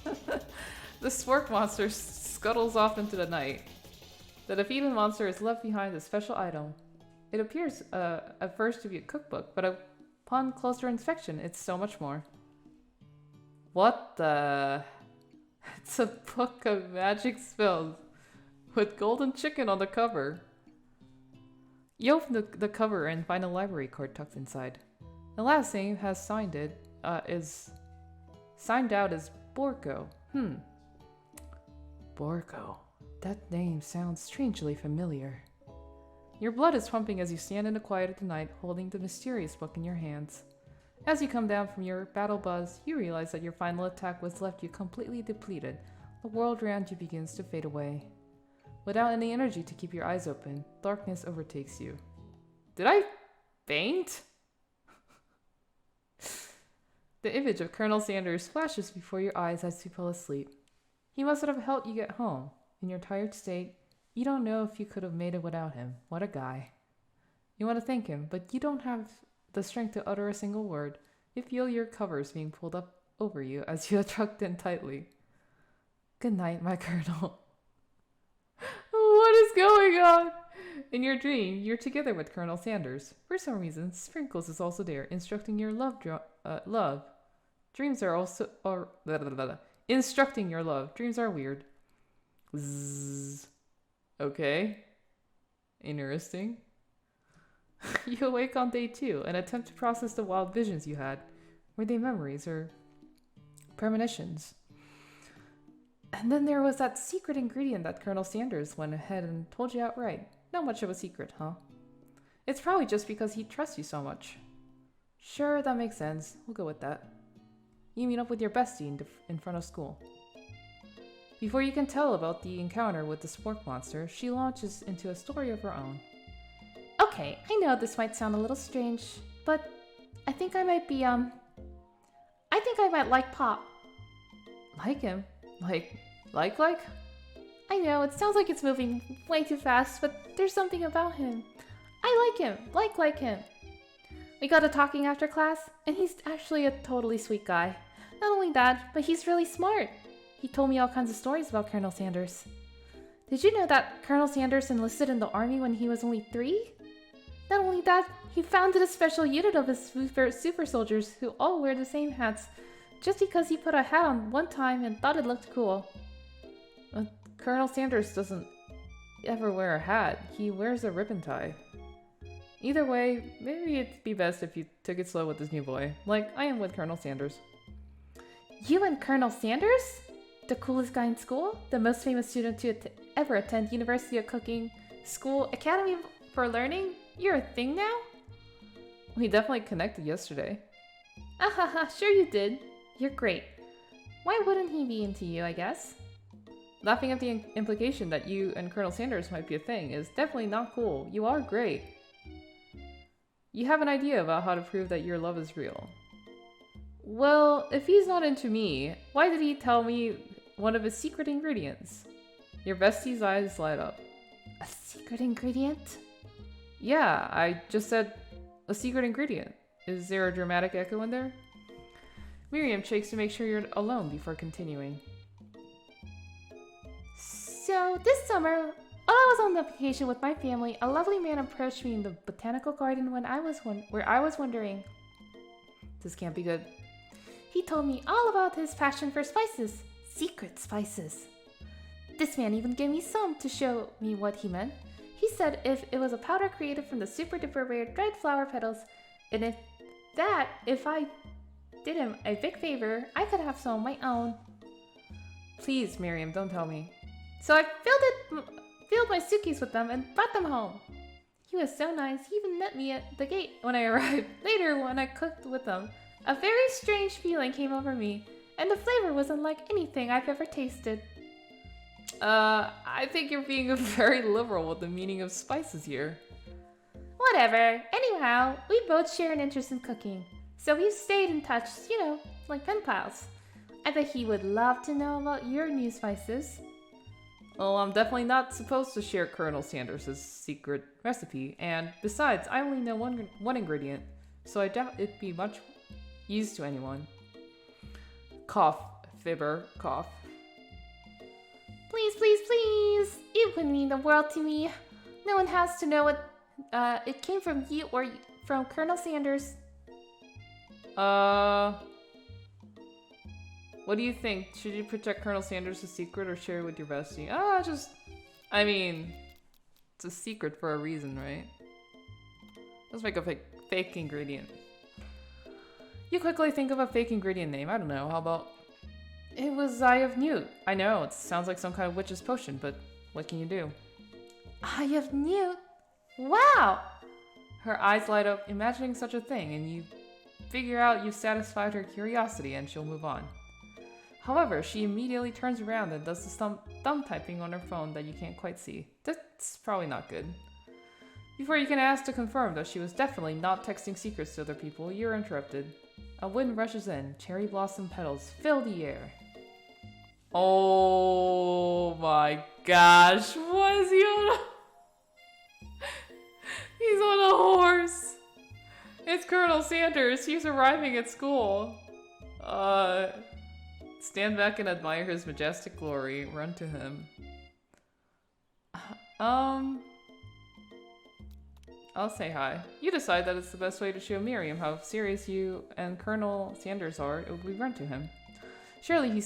The Spork Monster scuttles off into the night. The defeated monster is left behind a special item. It appears at first to be a cookbook, but upon closer inspection, it's so much more. What the? It's a book of magic spells with golden chicken on the cover. You open the cover and find a library card tucked inside. The last name has signed out as Borko. Borko. That name sounds strangely familiar. Your blood is pumping as you stand in the quiet of the night, holding the mysterious book in your hands. As you come down from your battle buzz, you realize that your final attack was left you completely depleted. The world around you begins to fade away. Without any energy to keep your eyes open, darkness overtakes you. Did I faint? The image of Colonel Sanders flashes before your eyes as you fall asleep. He must have helped you get home. In your tired state, you don't know if you could have made it without him. What a guy. You want to thank him, but you don't have the strength to utter a single word. You feel your covers being pulled up over you as you are tucked in tightly. Good night, my colonel. What is going on? In your dream, you're together with Colonel Sanders. For some reason, Sprinkles is also there, instructing your love. Dreams are also... Instructing your love. Dreams are weird. Zzz. Okay. Interesting. You awake on day 2 and attempt to process the wild visions you had. Were they memories or premonitions? And then there was that secret ingredient that Colonel Sanders went ahead and told you outright. Not much of a secret, huh? It's probably just because he trusts you so much. Sure, that makes sense. We'll go with that. You meet up with your bestie in front of school. Before you can tell about the encounter with the spork monster, she launches into a story of her own. Okay, I know this might sound a little strange, but I think I might be, I think I might like Pop. Like him? Like? I know, it sounds like it's moving way too fast, but there's something about him. I like him, like him. We got to talking after class, and he's actually a totally sweet guy. Not only that, but he's really smart. He told me all kinds of stories about Colonel Sanders. Did you know that Colonel Sanders enlisted in the army when he was only 3? Not only that, he founded a special unit of his super soldiers who all wear the same hats, just because he put a hat on one time and thought it looked cool. Colonel Sanders doesn't ever wear a hat. He wears a ribbon tie. Either way, maybe it'd be best if you took it slow with this new boy, like I am with Colonel Sanders. You and Colonel Sanders? The coolest guy in school? The most famous student to ever attend University of Cooking School Academy for Learning? You're a thing now? We definitely connected yesterday. Ahaha, sure you did. You're great. Why wouldn't he be into you, I guess? Laughing at the implication that you and Colonel Sanders might be a thing is definitely not cool. You are great. You have an idea about how to prove that your love is real. Well, if he's not into me, why did he tell me one of his secret ingredients? Your bestie's eyes light up. A secret ingredient? Yeah, I just said a secret ingredient. Is there a dramatic echo in there? Miriam checks to make sure you're alone before continuing. So, this summer, while I was on vacation with my family, a lovely man approached me in the botanical garden where I was wondering, this can't be good. He told me all about his passion for spices, secret spices. This man even gave me some to show me what he meant. He said if it was a powder created from the super duper rare dried flower petals, and if I did him a big favor, I could have some of my own. Please, Miriam, don't tell me. So I filled my suitcase with them and brought them home. He was so nice, he even met me at the gate when I arrived. Later, when I cooked with them, a very strange feeling came over me, and the flavor was unlike anything I've ever tasted. I think you're being very liberal with the meaning of spices here. Whatever. Anyhow, we both share an interest in cooking, so we've stayed in touch, like pen pals. I bet he would love to know about your new spices. Well, I'm definitely not supposed to share Colonel Sanders' secret recipe, and besides, I only know one ingredient, so I doubt it'd be much use to anyone. Cough, fibber, cough. Please, please, please! It would mean the world to me. No one has to know what it came from you or from Colonel Sanders. What do you think? Should you protect Colonel Sanders' secret or share it with your bestie? It's a secret for a reason, right? Let's make a fake ingredient. You quickly think of a fake ingredient name. I don't know, how about... It was Eye of Newt. I know, it sounds like some kind of witch's potion, but what can you do? Eye of Newt? Wow! Her eyes light up, imagining such a thing, and you figure out you've satisfied her curiosity and she'll move on. However, she immediately turns around and does the thumb typing on her phone that you can't quite see. That's probably not good. Before you can ask to confirm that she was definitely not texting secrets to other people, you're interrupted. A wind rushes in, cherry blossom petals fill the air. Oh my gosh, what is he on? He's on a horse. It's Colonel Sanders, he's arriving at school. Stand back and admire his majestic glory. Run to him. I'll say hi. You decide that it's the best way to show Miriam how serious you and Colonel Sanders are. It would be run to him. Surely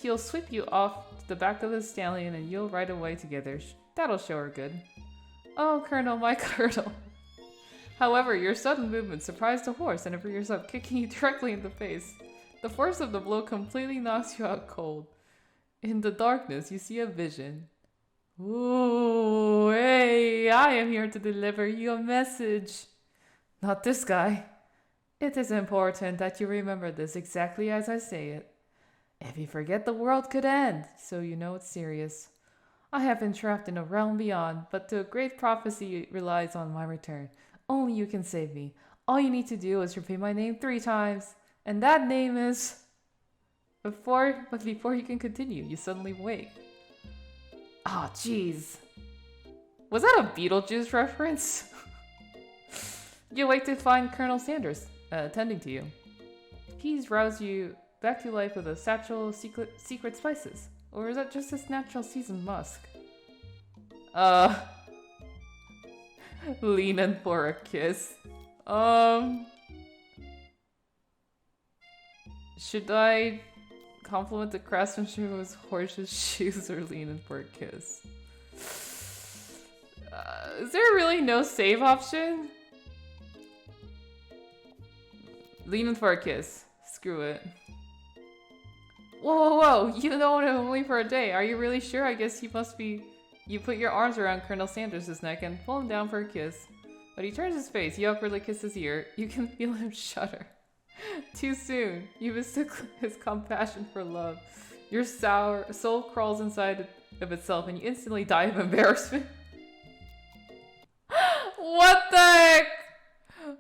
he'll sweep you off the back of the stallion and you'll ride away together. That'll show her good. Oh, Colonel, my Colonel. However, your sudden movement surprised the horse and it rears up, kicking you directly in the face. The force of the blow completely knocks you out cold. In the darkness, you see a vision. Ooh, hey, I am here to deliver you a message. Not this guy. It is important that you remember this exactly as I say it. If you forget, the world could end, so you know it's serious. I have been trapped in a realm beyond, but the great prophecy relies on my return. Only you can save me. All you need to do is repeat my name 3 times, and that name is... Before you can continue, you suddenly wake. Oh, jeez. Was that a Beetlejuice reference? You wake to find Colonel Sanders attending to you. He's roused you back to life with a satchel of secret spices. Or is that just his natural seasoned musk? Lean in for a kiss. Should I compliment the craftsmanship of his horse's shoes or lean in for a kiss? Is there really no save option? Lean in for a kiss. Screw it. Whoa, whoa, whoa! You know it only for a day. Are you really sure? I guess you must be... You put your arms around Colonel Sanders' neck and pull him down for a kiss. But he turns his face. You awkwardly kiss his ear. You can feel him shudder. Too soon. You mistook his compassion for love. Your soul crawls inside of itself and you instantly die of embarrassment. What the heck?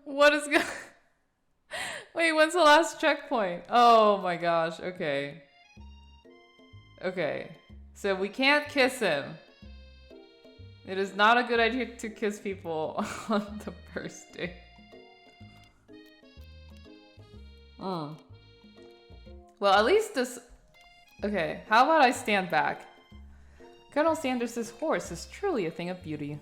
What is going... Wait, when's the last checkpoint? Oh my gosh, okay. Okay, so we can't kiss him. It is not a good idea to kiss people on the first day. Well, at least this... Okay, how about I stand back? Colonel Sanders' horse is truly a thing of beauty.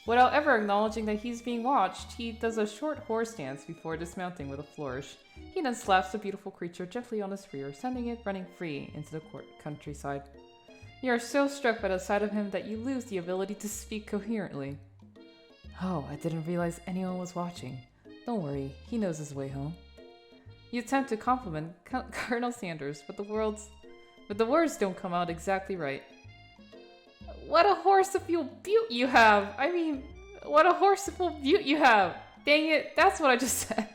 Without ever acknowledging that he's being watched, he does a short horse dance before dismounting with a flourish. He then slaps the beautiful creature gently on his rear, sending it running free into the countryside. You are so struck by the sight of him that you lose the ability to speak coherently. Oh, I didn't realize anyone was watching. Don't worry, he knows his way home. You attempt to compliment Colonel Sanders, but the words don't come out exactly right. What a horseful beaut you have! I mean, what a horseful beaut you have! Dang it, that's what I just said.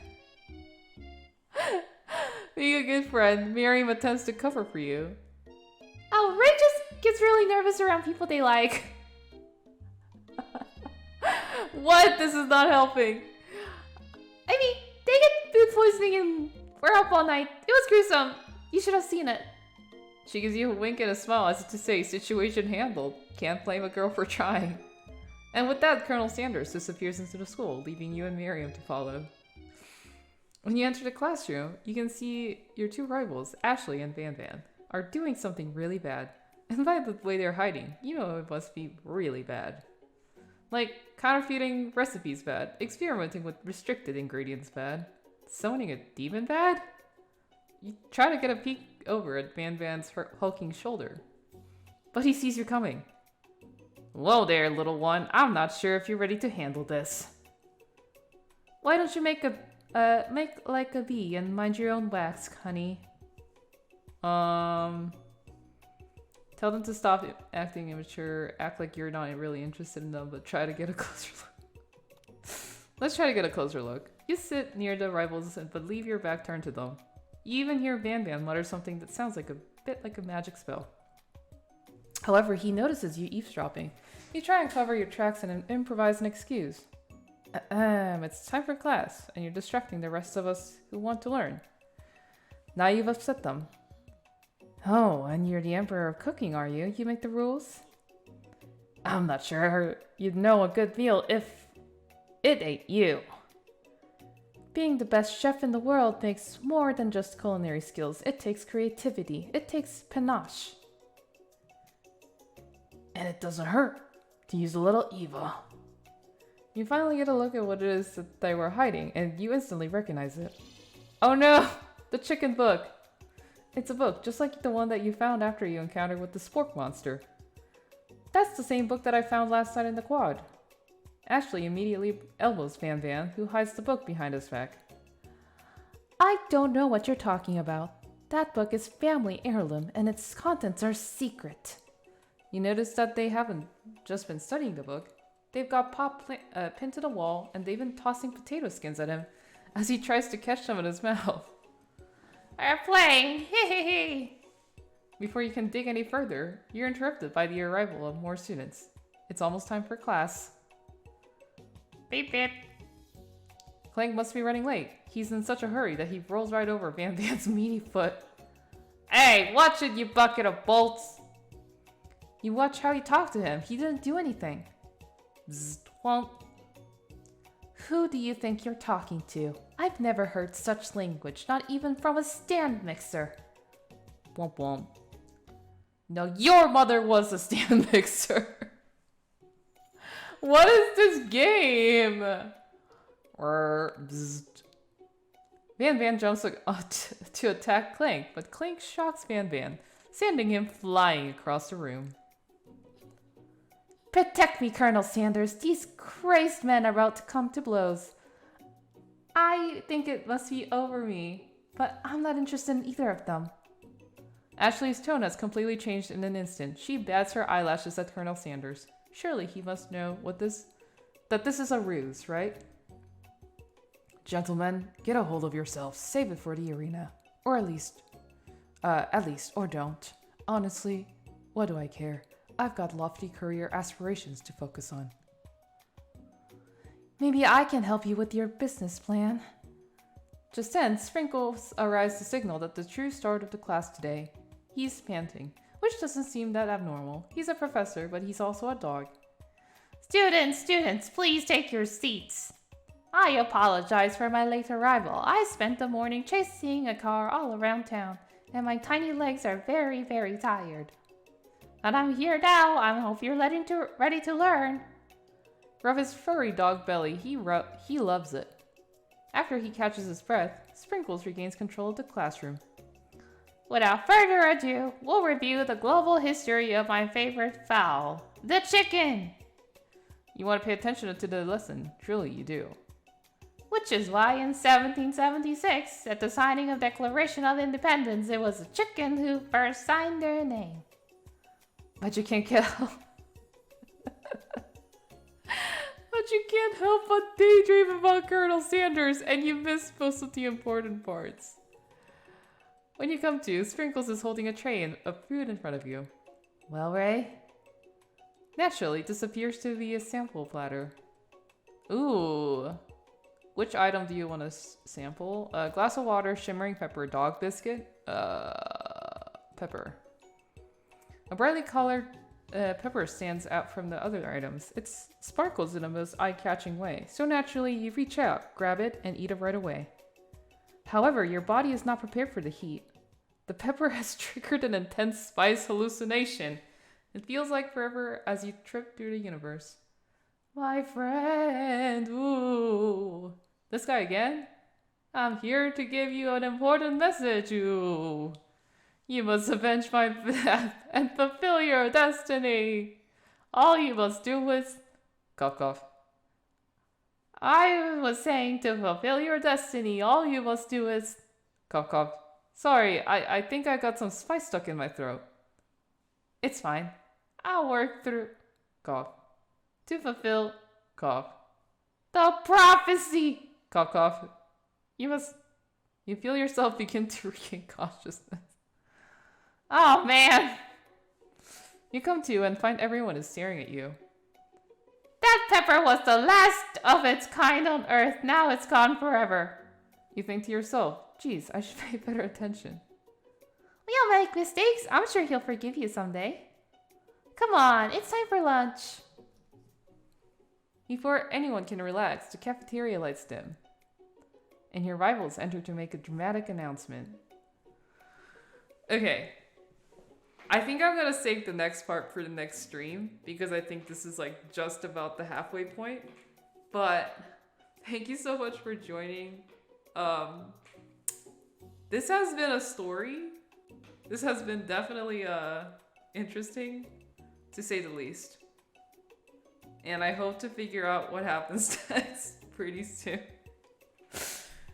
Being a good friend, Miriam attempts to cover for you. Oh, Ray just gets really nervous around people they like. What? This is not helping. I mean, they get food poisoning and we're up all night. It was gruesome. You should have seen it. She gives you a wink and a smile as if to say, situation handled. Can't blame a girl for trying. And with that, Colonel Sanders disappears into the school, leaving you and Miriam to follow. When you enter the classroom, you can see your 2 rivals, Ashley and Van Van, are doing something really bad. And by the way they're hiding, you know it must be really bad. Like, counterfeiting recipes bad, experimenting with restricted ingredients bad, summoning a demon bad? You try to get a peek over at Van Van's hulking shoulder. But he sees you coming. Whoa there, little one. I'm not sure if you're ready to handle this. Why don't you make like a bee and mind your own wax, honey? Tell them to stop acting immature, act like you're not really interested in them, but try to get a closer look. Let's try to get a closer look. You sit near the rivals, but leave your back turned to them. You even hear Van Van mutter something that sounds like a bit like a magic spell. However, he notices you eavesdropping. You try and cover your tracks and improvise an excuse. It's time for class, and you're distracting the rest of us who want to learn. Now you've upset them. Oh, and you're the emperor of cooking, are you? You make the rules? I'm not sure you'd know a good meal if it ate you. Being the best chef in the world takes more than just culinary skills. It takes creativity. It takes panache. And it doesn't hurt to use a little Eva. You finally get a look at what it is that they were hiding, and you instantly recognize it. Oh no! The chicken book! It's a book, just like the one that you found after you encountered with the spork monster. That's the same book that I found last night in the quad. Ashley immediately elbows Van Van, who hides the book behind his back. I don't know what you're talking about. That book is family heirloom, and its contents are secret. You notice that they haven't just been studying the book. They've got Pop pinned to the wall, and they've been tossing potato skins at him as he tries to catch them in his mouth. We're playing! Hee. Before you can dig any further, you're interrupted by the arrival of more students. It's almost time for class. Beep beep. Clank must be running late. He's in such a hurry that he rolls right over Van Van's meaty foot. Hey, watch it, you bucket of bolts! You watch how he talked to him. He didn't do anything. Zzz, womp. Who do you think you're talking to? I've never heard such language, not even from a stand mixer. Womp womp. No, your mother was a stand mixer. What is this game? Van Van jumps to attack Clank, but Clank shocks Van Van, sending him flying across the room. Protect me, Colonel Sanders. These crazed men are about to come to blows. I think it must be over me, but I'm not interested in either of them. Ashley's tone has completely changed in an instant. She bats her eyelashes at Colonel Sanders. Surely he must know that this is a ruse, right? Gentlemen, get a hold of yourselves. Save it for the arena. Or at least, or don't. Honestly, what do I care? I've got lofty career aspirations to focus on. Maybe I can help you with your business plan. Just then, Sprinkles arrives to signal that the true start of the class today. He's panting, which doesn't seem that abnormal. He's a professor, but he's also a dog. Students, please take your seats. I apologize for my late arrival. I spent the morning chasing a car all around town, and my tiny legs are very, very tired. But I'm here now. I hope you're ready to learn. Rub his furry dog belly. He loves it. After he catches his breath, Sprinkles regains control of the classroom. Without further ado, we'll review the global history of my favorite fowl, the chicken. You want to pay attention to the lesson. Truly, you do. Which is why in 1776, at the signing of Declaration of Independence, it was the chicken who first signed their name. But you can't help. But you can't help but daydream about Colonel Sanders, and you miss most of the important parts. When you come to, Sprinkles is holding a tray of food in front of you. Well, Ray? Naturally, this appears to be a sample platter. Ooh. Which item do you want to sample? A glass of water, shimmering pepper, dog biscuit, pepper. A brightly colored pepper stands out from the other items. It sparkles in a most eye-catching way. So naturally, you reach out, grab it, and eat it right away. However, your body is not prepared for the heat. The pepper has triggered an intense spice hallucination. It feels like forever as you trip through the universe. My friend, ooh. This guy again? I'm here to give you an important message, ooh. You must avenge my death and fulfill your destiny. All you must do is... Cough, cough. I was saying to fulfill your destiny, all you must do is... Cough, cough. Sorry, I think I got some spice stuck in my throat. It's fine. I'll work through... Cough. To fulfill... Cough. The prophecy! Cough, cough. You feel yourself begin to regain consciousness. Oh, man! You come to and find everyone is staring at you. That pepper was the last of its kind on Earth. Now it's gone forever. You think to yourself, geez, I should pay better attention. We all make mistakes. I'm sure he'll forgive you someday. Come on, it's time for lunch. Before anyone can relax, the cafeteria lights dim. and your rivals enter to make a dramatic announcement. Okay. I think I'm gonna save the next part for the next stream because I think this is like just about the halfway point. But thank you so much for joining. This has been a story. This has been definitely interesting, to say the least. And I hope to figure out what happens next pretty soon.